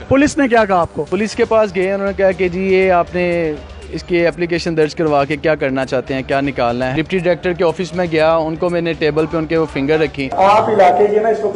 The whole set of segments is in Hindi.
पुलिस ने क्या कहा आपको? पुलिस के पास गए, उन्होंने कहा कि जी ये आपने इसकी एप्लीकेशन दर्ज करवा के क्या करना चाहते हैं, क्या निकालना है। डिप्टी डायरेक्टर के ऑफिस में गया, उनको मैंने टेबल पे उनके वो फिंगर रखी। आप इलाके के ना इसको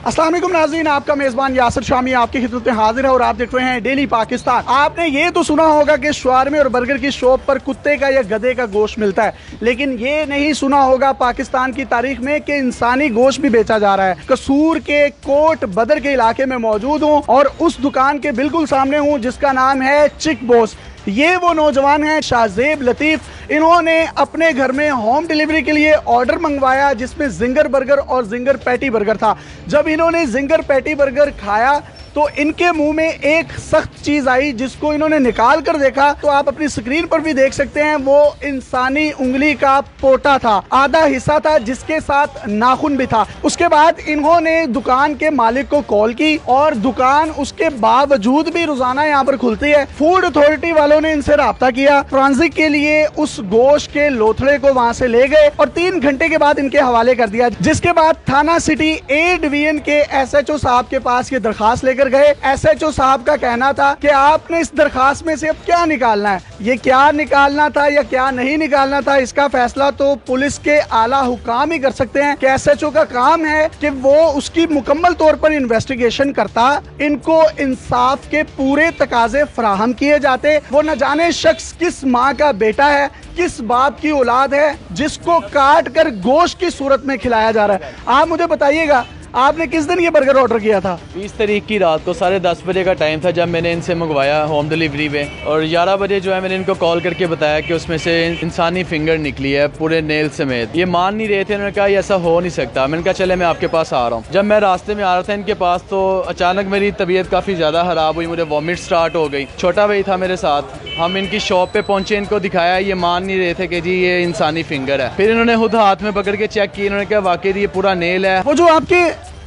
अस्सलाम वालेकुम नाज़रीन, आपका मेज़बान यासिर शामी आपकी खिदमत में हाजिर है और आप देख रहे हैं डेली पाकिस्तान। आपने ये तो सुना होगा कि शवारमे और बर्गर की शॉप पर कुत्ते का या गधे का गोश्त मिलता है, लेकिन ये नहीं सुना होगा पाकिस्तान की तारीख में कि इंसानी गोश्त भी बेचा जा रहा है। कसूर के कोट बदर के इलाके में मौजूद हूँ और उस दुकान के बिल्कुल सामने हूँ जिसका नाम है चिक बॉस। ये वो नौजवान हैं शाहजेब लतीफ़, इन्होंने अपने घर में होम डिलीवरी के लिए ऑर्डर मंगवाया जिसमें जिंगर बर्गर और जिंगर पैटी बर्गर था। जब इन्होंने जिंगर पैटी बर्गर खाया तो इनके मुंह में एक सख्त चीज आई जिसको इन्होंने निकाल कर देखा तो आप अपनी स्क्रीन पर भी देख सकते हैं, वो इंसानी उंगली का पोटा था, आधा हिस्सा था जिसके साथ नाखून भी था। उसके बाद इन्होंने दुकान के मालिक को कॉल की और दुकान उसके बावजूद भी रोजाना यहाँ पर खुलती है। फूड अथॉरिटी वालों ने इनसे राब्ता किया, ट्रांजिट के लिए उस गोश्त के लोथड़े को वहां से ले गए और 3 घंटे के बाद इनके हवाले कर दिया। जिसके बाद थाना सिटी ए डिवीजन के SHO साहब के पास ये दरखास्त लेकर गए। SHO साहब का कहना था कि आपने इस दरखास्त में से अब क्या निकालना है, ये क्या निकालना था या क्या नहीं निकालना था, इसका फैसला तो पुलिस के आला हुकाम ही कर सकते हैं। कि SHO का काम है कि वो उसकी मुकम्मल तौर पर इन्वेस्टिगेशन करता, इनको इंसाफ के पूरे तकाजे फराहम किए जाते। वो न जाने शख्स किस माँ का बेटा है, किस बाप की औलाद है जिसको काट कर गोश्त की सूरत में खिलाया जा रहा है। आप मुझे बताइएगा, आपने किस दिन ये बर्गर ऑर्डर किया था? 20 तारीख की रात को 10:30 बजे का टाइम था जब मैंने इनसे मंगवाया होम डिलीवरी पे, और 11 बजे जो है मैंने इनको कॉल करके बताया कि उसमें से इंसानी फिंगर निकली है पूरे नेल समेत। ये मान नहीं रहे थे, उन्होंने कहा ऐसा हो नहीं सकता। मैंने कहा चले मैं आपके पास आ रहा हूँ। जब मैं रास्ते में आ रहा था इनके पास तो अचानक मेरी तबीयत काफ़ी ज़्यादा खराब हुई, मुझे वॉमिट स्टार्ट हो गई। छोटा भाई था मेरे साथ, हम इनकी शॉप पे पहुंचे, इनको दिखाया, ये मान नहीं रहे थे कि जी ये इंसानी फिंगर है। फिर इन्होंने खुद हाथ में पकड़ के चेक किया, इन्होंने कहा वाकई ये पूरा नेल है। वो जो आपके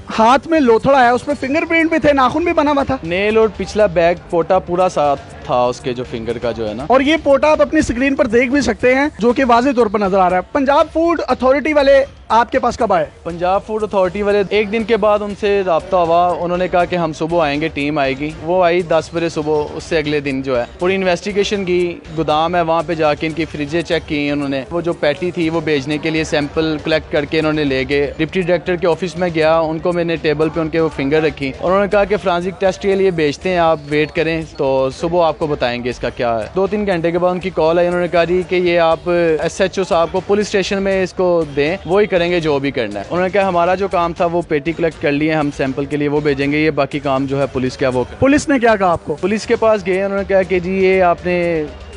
हाथ में लोथड़ा है उसमें फिंगरप्रिंट भी थे, नाखून भी बना हुआ था, नेल और पिछला बैग पोटा पूरा साथ था उसके जो फिंगर का जो है ना। और ये पोटा आप अपनी स्क्रीन पर देख भी सकते हैं जो कि वाज़ेह तौर पर नजर आ रहा है। पंजाब फूड अथॉरिटी वाले आपके पास कब आए? पंजाब फूड अथॉरिटी वाले 1 दिन के बाद उनसे रब्ता हुआ, उन्होंने कहा कि हम सुबह आएंगे, टीम आएगी। वो आई 10 बजे सुबह। उससे अगले दिन जो है पूरी इन्वेस्टिगेशन की, गोदाम है वहाँ पे जाके इनकी फ्रिजें चेक की उन्होंने। वो जो पैटी थी वो भेजने के लिए सैंपल कलेक्ट करके इन्होंने ले गए। डिप्टी डायरेक्टर के ऑफिस में गया, उनको मैंने टेबल पे उनके वो फिंगर रखी, उन्होंने कहा कि फ्रांसिक टेस्ट के लिए भेजते हैं, आप वेट करें तो सुबह आपको बताएंगे इसका क्या है। 2-3 घंटे के बाद उनकी कॉल आई, उन्होंने कहा कि ये आप SHO साहब को पुलिस स्टेशन में इसको दें, वो ही करेंगे जो भी करना है। उन्होंने कहा हमारा जो काम था वो पेटी कलेक्ट कर लिए, हम सैंपल के लिए वो भेजेंगे, ये बाकी काम जो है पुलिस का वो। पुलिस ने क्या कहा आपको? पुलिस के पास गए, उन्होंने कहा कि जी ये आपने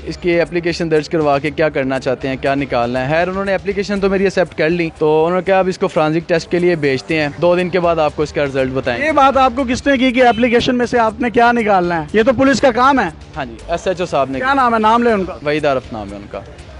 इसकी एप्लीकेशन दर्ज करवा के क्या करना चाहते हैं, क्या निकालना है। खैर उन्होंने एप्लीकेशन तो मेरी एक्सेप्ट कर ली, तो उन्होंने कहा अब इसको फ्रांसिक टेस्ट के लिए भेजते हैं, 2 दिन के बाद आपको इसका रिजल्ट बताएं। ये बात आपको किसने की कि एप्लीकेशन में से आपने क्या निकालना है? ये तो पुलिस का काम है। हाँ जी, SHO साहब ने। क्या नाम है? नाम ले उनका। वहीद आरफ नाम है उनका।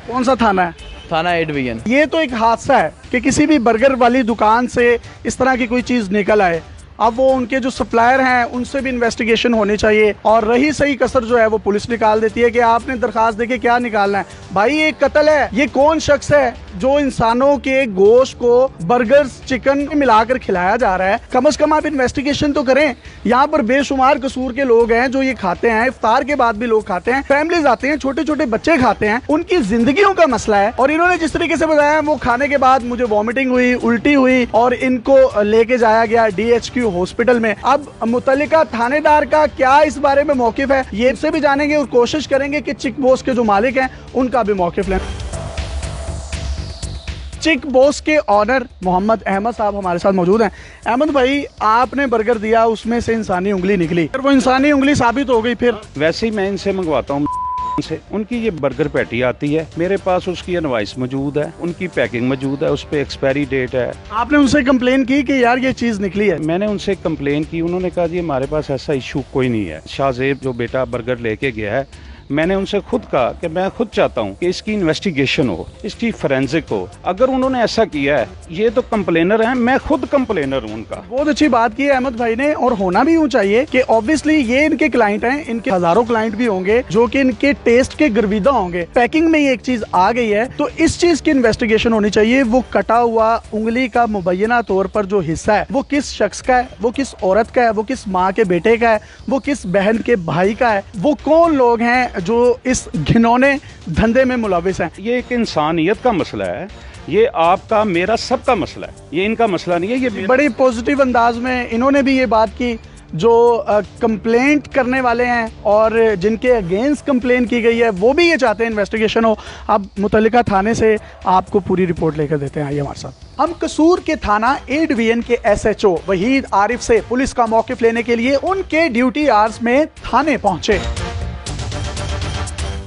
कौन सा थाना है? थाना ए डिवीजन। ये तो एक हादसा है कि किसी भी बर्गर वाली दुकान से इस तरह की कोई चीज निकल आए। अब वो उनके जो सप्लायर हैं उनसे भी इन्वेस्टिगेशन होनी चाहिए, और रही सही कसर जो है वो पुलिस निकाल देती है कि आपने दरखास्त देके क्या निकालना है। भाई ये कत्ल है, ये कौन शख्स है जो इंसानों के गोश्त को बर्गर्स चिकन में मिलाकर खिलाया जा रहा है? कम से कम आप इन्वेस्टिगेशन तो करें। यहाँ पर बेशुमार कसूर के लोग हैं जो ये खाते हैं, इफ्तार के बाद भी लोग खाते हैं, फैमिलीज आते हैं, छोटे छोटे बच्चे खाते हैं, उनकी जिंदगियों का मसला है। और इन्होंने जिस तरीके से बताया, वो खाने के बाद मुझे वॉमिटिंग हुई, उल्टी हुई और इनको लेके जाया गया DHQ हॉस्पिटल में। अब मुतल्लिका थानेदार का क्या इस बारे में मौकिफ है, ये से भी जानेंगे और कोशिश करेंगे कि चिक बॉस के जो मालिक हैं उनका भी मौकिफ लें। चिक बॉस के ऑनर मोहम्मद अहमद साहब हमारे साथ मौजूद हैं। अहमद भाई, आपने बर्गर दिया, उसमें से इंसानी उंगली निकली, फिर वो इंसानी उंगली साबित हो गई, फिर? वैसे ही मैं इनसे मंगवाता हूँ से, उनकी ये बर्गर पैटी आती है, मेरे पास उसकी इनवॉइस मौजूद है, उनकी पैकिंग मौजूद है, उस पर एक्सपायरी डेट है। आपने उनसे कंप्लेन की कि यार ये चीज निकली है? मैंने उनसे कंप्लेन की, उन्होंने कहा जी हमारे पास ऐसा इशू कोई नहीं है। शाहजेब जो बेटा बर्गर लेके गया है मैंने उनसे खुद कहा कि मैं खुद चाहता हूं कि इसकी इन्वेस्टिगेशन हो, इसकी फोरेंसिक हो। अगर उन्होंने ऐसा किया है, ये तो कंप्लेनर हैं, मैं खुद कंप्लेनर हूं उनका। बहुत अच्छी बात की है अहमद भाई ने, और होना भी यूं चाहिए कि ऑब्वियसली ये इनके क्लाइंट हैं, इनके हजारों क्लाइंट भी होंगे जो कि इनके टेस्ट के गर्विदा होंगे। पैकिंग में ये एक चीज आ गई है तो इस चीज की इन्वेस्टिगेशन होनी चाहिए। वो कटा हुआ उंगली का मुबैना तौर पर जो हिस्सा है वो किस शख्स का है, वो किस औरत का है, वो किस माँ के बेटे का है, वो किस बहन के भाई का है, वो कौन लोग हैं जो इस घिनौने धंधे में मुलविस हैं। ये एक इंसानियत का मसला है, ये आपका मेरा सबका मसला है, ये इनका मसला नहीं है। ये बड़ी पॉजिटिव अंदाज में इन्होंने भी ये बात की, जो कंप्लेंट करने वाले हैं और जिनके अगेंस्ट कंप्लेन की गई है वो भी ये चाहते हैं इन्वेस्टिगेशन हो। अब मुतल्लिका थाने से आपको पूरी रिपोर्ट लेकर देते हैं, आइए हमारे साथ। हम कसूर के थाना ए डिवीजन के SHO वहीद आरिफ से पुलिस का मौक़िफ़ लेने के लिए उनके ड्यूटी आवर्स में थाने पहुंचे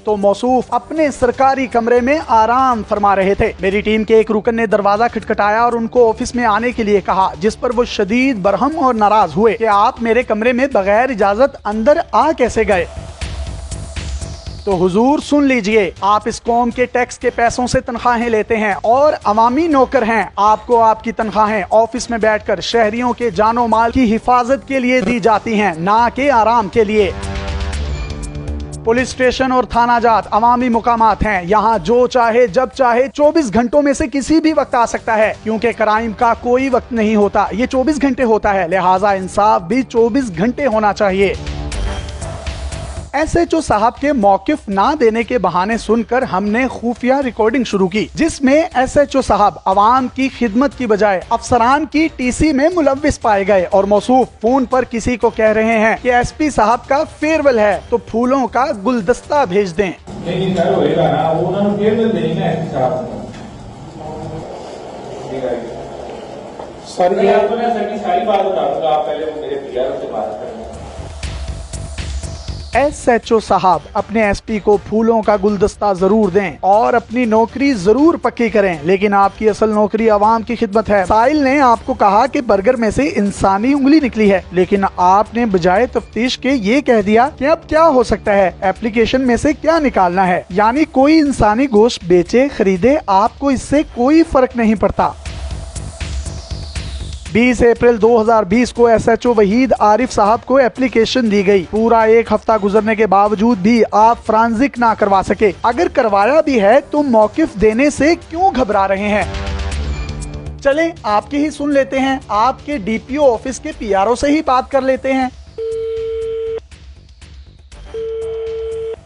तो मौसूफ अपने सरकारी कमरे में आराम फरमा रहे थे। मेरी टीम के एक रुकन ने दरवाजा खटखटाया और उनको ऑफिस में आने के लिए कहा, जिस पर वो शदीद बरहम और नाराज हुए कि आप मेरे कमरे में बगैर इजाजत अंदर आ कैसे गए। तो हुजूर सुन लीजिए, आप इस कौम के टैक्स के पैसों से तनख्वाहें लेते हैं और अवामी नौकर हैं। आपको आपकी तनख्वाहें ऑफिस में बैठकर शहरियों के जानो माल की हिफाजत के लिए दी जाती हैं, ना कि आराम के लिए। पुलिस स्टेशन और थाना जात अवामी मुकामात हैं, यहाँ जो चाहे जब चाहे 24 घंटों में से किसी भी वक्त आ सकता है, क्योंकि क्राइम का कोई वक्त नहीं होता, ये 24 घंटे होता है, लिहाजा इंसाफ भी 24 घंटे होना चाहिए। SHO साहब के मौक़िफ़ ना देने के बहाने सुनकर हमने खुफिया रिकॉर्डिंग शुरू की, जिसमें SHO साहब अवाम की खिदमत की बजाय अफसरान की TC में मुलव्विस पाए गए और मौसूफ फोन पर किसी को कह रहे हैं कि SP साहब का फेयरवेल है तो फूलों का गुलदस्ता भेज दें। नहीं सर होएगा ना, वो उन्होंने फेयरवेल देनी है SP साहब को। सर मैं आपको ना सर की सारी बात बता दूंगा, आप पहले वो मेरे PR से बात करें। SHO साहब अपने SP को फूलों का गुलदस्ता जरूर दें और अपनी नौकरी जरूर पक्की करें, लेकिन आपकी असल नौकरी आवाम की खिदमत है। साहिल ने आपको कहा कि बर्गर में से इंसानी उंगली निकली है, लेकिन आपने बजाय तफ्तीश के ये कह दिया कि अब क्या हो सकता है, एप्लीकेशन में से क्या निकालना है। यानी कोई इंसानी गोश्त बेचे खरीदे, आपको इससे कोई फर्क नहीं पड़ता। 20 अप्रैल 2020 को SHO वहीद आरिफ साहब को एप्लीकेशन दी गई। पूरा एक हफ्ता गुजरने के बावजूद भी आप फ्रांजिक ना करवा सके। अगर करवाया भी है तो मौक़िफ़ देने से क्यों घबरा रहे हैं। चलें आपकी ही सुन लेते हैं, आपके DPO ऑफिस के PRO से ही बात कर लेते हैं।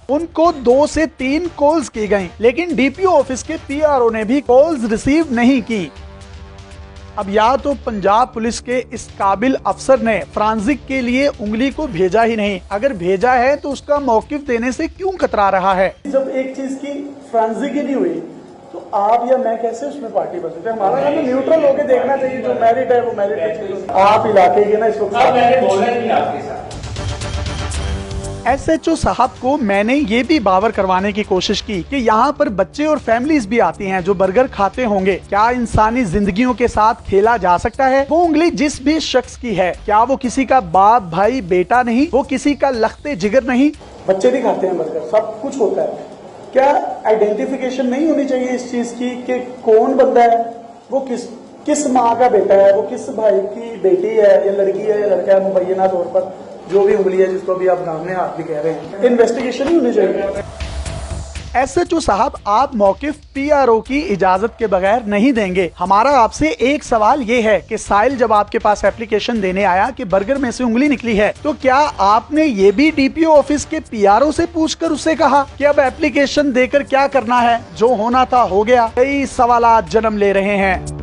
उनको 2 से 3 कॉल्स की गई, लेकिन DPO ऑफिस के PRO ने भी कॉल्स रिसीव नहीं की। अब या तो पंजाब पुलिस के इस काबिल अफसर ने फ्रांजिक के लिए उंगली को भेजा ही नहीं, अगर भेजा है तो उसका मौक़िफ़ देने से क्यों कतरा रहा है। जब एक चीज की फ्रांजिक ही नहीं हुई तो आप या मैं कैसे उसमें पार्टी बन सकते हैं। हमारा काम न्यूट्रल होकर देखना चाहिए, जो मैरिट है वो मैरिट है। आप इलाके के ना इस वक्त मैंने बोला ही नहीं आपके साथ। SHO साहब को मैंने ये भी बावर करवाने की कोशिश की कि यहाँ पर बच्चे और फैमिलीज भी आती हैं जो बर्गर खाते होंगे। क्या इंसानी जिंदगियों के साथ खेला जा सकता है। वो उंगली जिस भी शख्स की है, क्या वो किसी का बाप भाई बेटा नहीं, वो किसी का लख्ते जिगर नहीं। बच्चे भी खाते हैं बर्गर, सब कुछ होता है। क्या आइडेंटिफिकेशन नहीं होनी चाहिए इस चीज की कि कौन बंदा है, वो किस माँ का बेटा है, वो किस भाई की बेटी है या लड़की है या लड़का है, मुबैना तौर पर जो भी उंगली है जिसको भी आप दामने हाथ भी कह रहे हैं, इन्वेस्टिगेशन ही होनी चाहिए। SHO साहब, आप मौक़िफ़ PRO की इजाजत के बगैर नहीं देंगे। हमारा आपसे एक सवाल ये है कि साहिल जब आपके पास एप्लीकेशन देने आया कि बर्गर में से उंगली निकली है, तो क्या आपने ये भी DPO ऑफिस के PRO से पूछकर उससे कहा कि अब एप्लीकेशन देकर क्या करना है, जो होना था हो गया। कई सवालात जन्म ले रहे हैं।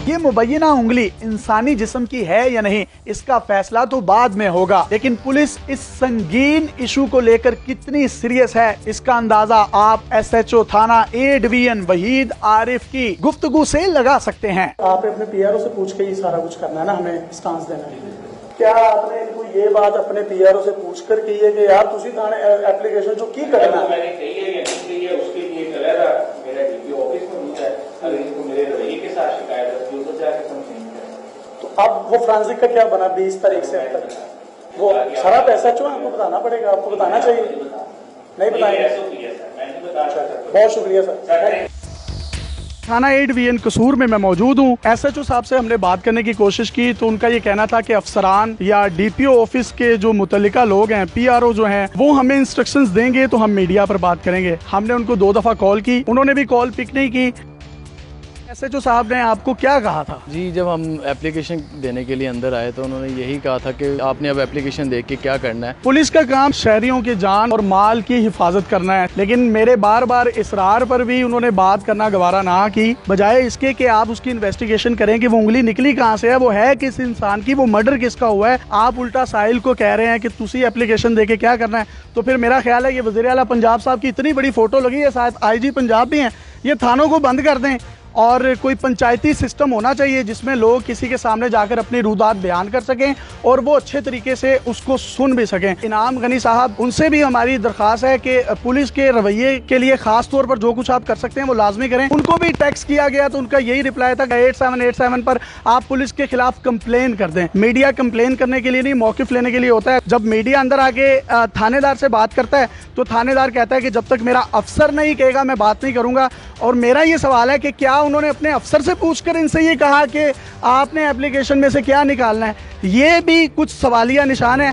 ये मुबैना उंगली इंसानी जिस्म की है या नहीं, इसका फैसला तो बाद में होगा, लेकिन पुलिस इस संगीन इशू को लेकर कितनी सीरियस है, इसका अंदाजा आप SHO थाना ए डिवीजन वहीद आरिफ की गुफ्तगू से लगा सकते हैं। आपने अपने PRO से पूछ के ये सारा कुछ करना है ना, हमें स्टांस देना है। क्या आपने इनको ये बात अपने PRO से पूछ कर की है कि यार तुसी थाने एप्लीकेशन जो की करना है, मैंने कही है या नहीं कही है, उसके लिए चलेगा मेरा DPO ऑफिस में है। अगर इसको मेरे रवैये के साथ शिकायत है तो जाके समझेंगे। तो अब वो फ्रांजिक का क्या बना 20 तारीख से अब तक, वो सारा पैसा जो आपको बताना पड़ेगा, आपको बताना चाहिए। नहीं बताएंगे। SOP है सर, मैं नहीं बता सकता। बहुत शुक्रिया सर। थाना 8 VN कसूर में मैं मौजूद हूँ। SHO साहब से हमने बात करने की कोशिश की तो उनका ये कहना था कि अफसरान या DPO ऑफिस के जो मुतल्लिका लोग हैं, PRO जो हैं, वो हमें इंस्ट्रक्शंस देंगे तो हम मीडिया पर बात करेंगे। हमने उनको 2 दफ़ा कॉल की, उन्होंने भी कॉल पिक नहीं की। SHO साहब ने आपको क्या कहा था? जी, जब हम एप्लीकेशन देने के लिए अंदर आए तो उन्होंने यही कहा था कि आपने अब एप्लीकेशन देख के क्या करना है। पुलिस का काम शहरियों की जान और माल की हिफाजत करना है, लेकिन मेरे बार बार इसरार पर भी उन्होंने बात करना गवारा ना की, बजाय इसके कि आप उसकी इन्वेस्टिगेशन करें कि वो उंगली निकली कहाँ से है, वो है किस इंसान की, वो मर्डर किसका हुआ है। आप उल्टा साहिल को कह रहे हैं कि तुसी एप्लीकेशन दे के क्या करना है। तो फिर मेरा ख्याल है ये वज़ीर आला पंजाब साहब की इतनी बड़ी फोटो लगी है, शायद IG पंजाब भी हैं, ये थानों को बंद कर दें और कोई पंचायती सिस्टम होना चाहिए जिसमें लोग किसी के सामने जाकर अपनी रुदात बयान कर सकें और वो अच्छे तरीके से उसको सुन भी सकें। इनाम गनी साहब, उनसे भी हमारी दरख्वास्त है कि पुलिस के रवैये के लिए खास तौर पर जो कुछ आप कर सकते हैं वो लाजमी करें। उनको भी टैक्स किया गया तो उनका यही रिप्लाई था 8787 पर आप पुलिस के खिलाफ कंप्लेन कर दें। मीडिया कंप्लेन करने के लिए नहीं, मौकिफ लेने के लिए होता है। जब मीडिया अंदर आके थानेदार से बात करता है तो थानेदार कहता है कि जब तक मेरा अफसर नहीं कहेगा मैं बात नहीं करूंगा। और मेरा ये सवाल है कि क्या उन्होंने अपने अफसर से पूछकर इनसे ये कहा कि आपने एप्लीकेशन में से क्या निकालना है? ये भी कुछ सवालिया निशान है।